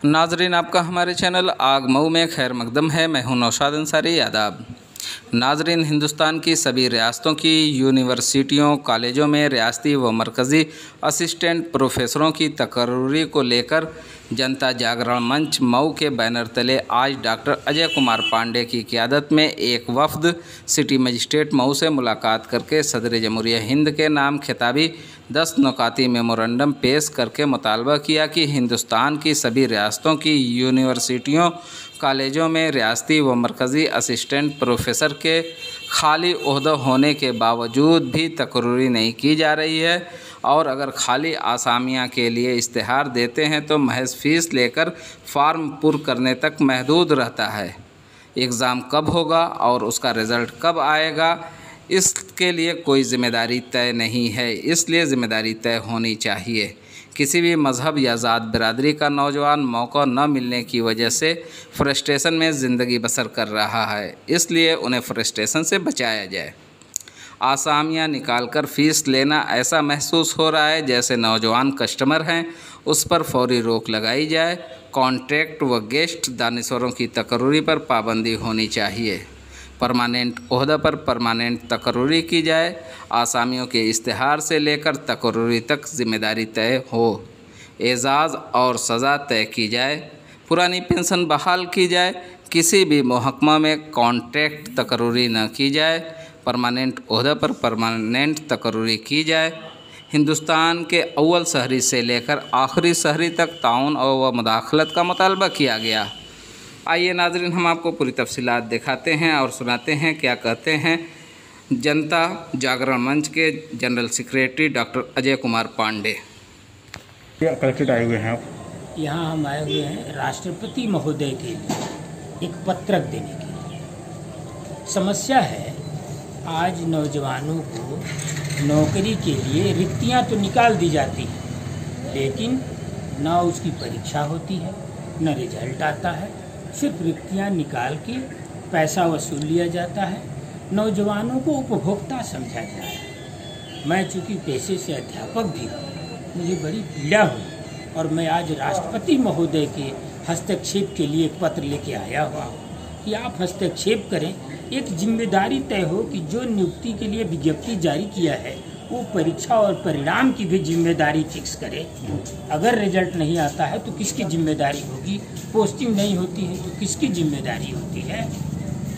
नाजरीन, आपका हमारे चैनल आग मऊ में खैर मकदम है। मैं हूं नौशाद अंसारी। आदाब नाजरीन, हिंदुस्तान की सभी रियासतों की यूनिवर्सिटियों, कॉलेजों में रियासती व मरकज़ी असिस्टेंट प्रोफेसरों की तकर्री को लेकर जनता जागरण मंच मऊ के बैनर तले आज डॉक्टर अजय कुमार पांडे की क़ियादत में एक वफ़द सिटी मजिस्ट्रेट मऊ से मुलाकात करके सदर जमहूरिया हिंद के नाम खिताबी 10 नुकाती मेमोरेंडम पेश करके मुतालबा किया कि हिंदुस्तान की सभी रियासतों की यूनिवर्सिटियों, कॉलेजों में रियासती व मरकज़ी असिस्टेंट प्रोफेसर के खाली ओहदा होने के बावजूद भी तकर्री नहीं की जा रही है और अगर खाली आसामियां के लिए इश्तिहार देते हैं तो महज फ़ीस लेकर फार्म पुर करने तक महदूद रहता है। एग्ज़ाम कब होगा और उसका रिज़ल्ट कब आएगा, इसके लिए कोई ज़िम्मेदारी तय नहीं है। इसलिए ज़िम्मेदारी तय होनी चाहिए। किसी भी मज़हब या ज़ात बिरादरी का नौजवान मौका न मिलने की वजह से फ्रस्ट्रेशन में ज़िंदगी बसर कर रहा है, इसलिए उन्हें फ्रस्ट्रेशन से बचाया जाए। आसामियाँ निकाल कर फ़ीस लेना ऐसा महसूस हो रहा है जैसे नौजवान कस्टमर हैं, उस पर फौरी रोक लगाई जाए। कॉन्ट्रैक्ट व गेस्ट दानिशवरों की तकर्री पर पाबंदी होनी चाहिए। परमानेंट ओहदा पर परमानेंट तकर्री की जाए। आसामियों के इश्तिहार से लेकर तकर्री तक ज़िम्मेदारी तय हो। एजाज़ और सज़ा तय की जाए। पुरानी पेंशन बहाल की जाए। किसी भी महकमा में कॉन्ट्रैक्ट तकर्री न की जाए। परमानेंट ओहदा पर परमानेंट तकर्री की जाए। हिंदुस्तान के अव्वल शहरी से लेकर आखिरी शहरी तक ताउन और मुदाखलत का मुतालबा किया गया। आइए नाज़रीन, हम आपको पूरी तफसीलात दिखाते हैं और सुनाते हैं क्या कहते हैं जनता जागरण मंच के general secretary doctor Ajay Kumar Pandey. Collected आए हुए हैं आप? यहाँ हम आए हुए हैं राष्ट्रपति महोदय के लिए एक पत्रक देने के लिए। समस्या है, आज नौजवानों को नौकरी के लिए रिक्तियाँ तो निकाल दी जाती हैं, लेकिन ना उसकी परीक्षा होती है, न रिजल्ट आता है। सिर्फ रिक्तियाँ निकाल के पैसा वसूल लिया जाता है, नौजवानों को उपभोक्ता समझा जाता है। मैं चूँकि पेशे से अध्यापक भी हूँ, मुझे बड़ी पीड़ा हुई और मैं आज राष्ट्रपति महोदय के हस्तक्षेप के लिए एक पत्र लेके आया हुआ हूँ कि आप हस्तक्षेप करें। एक जिम्मेदारी तय हो कि जो नियुक्ति के लिए विज्ञप्ति जारी किया है वो परीक्षा और परिणाम की भी जिम्मेदारी फिक्स करे। अगर रिजल्ट नहीं आता है तो किसकी जिम्मेदारी होगी? पोस्टिंग नहीं होती है तो किसकी जिम्मेदारी होती है?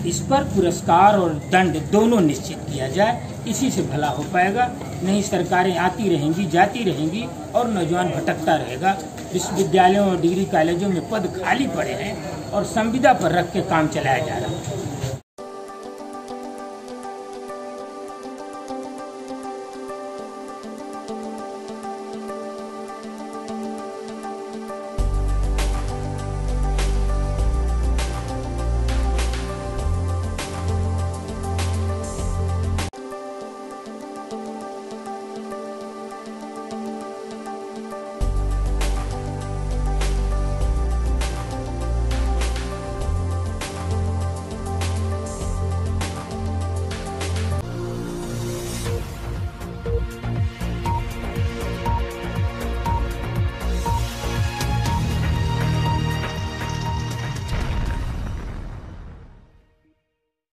इस पर पुरस्कार और दंड दोनों निश्चित किया जाए, इसी से भला हो पाएगा। नहीं सरकारें आती रहेंगी, जाती रहेंगी और नौजवान भटकता रहेगा। विश्वविद्यालयों और डिग्री कॉलेजों में पद खाली पड़े हैं और संविदा पर रख के काम चलाया जा रहा है।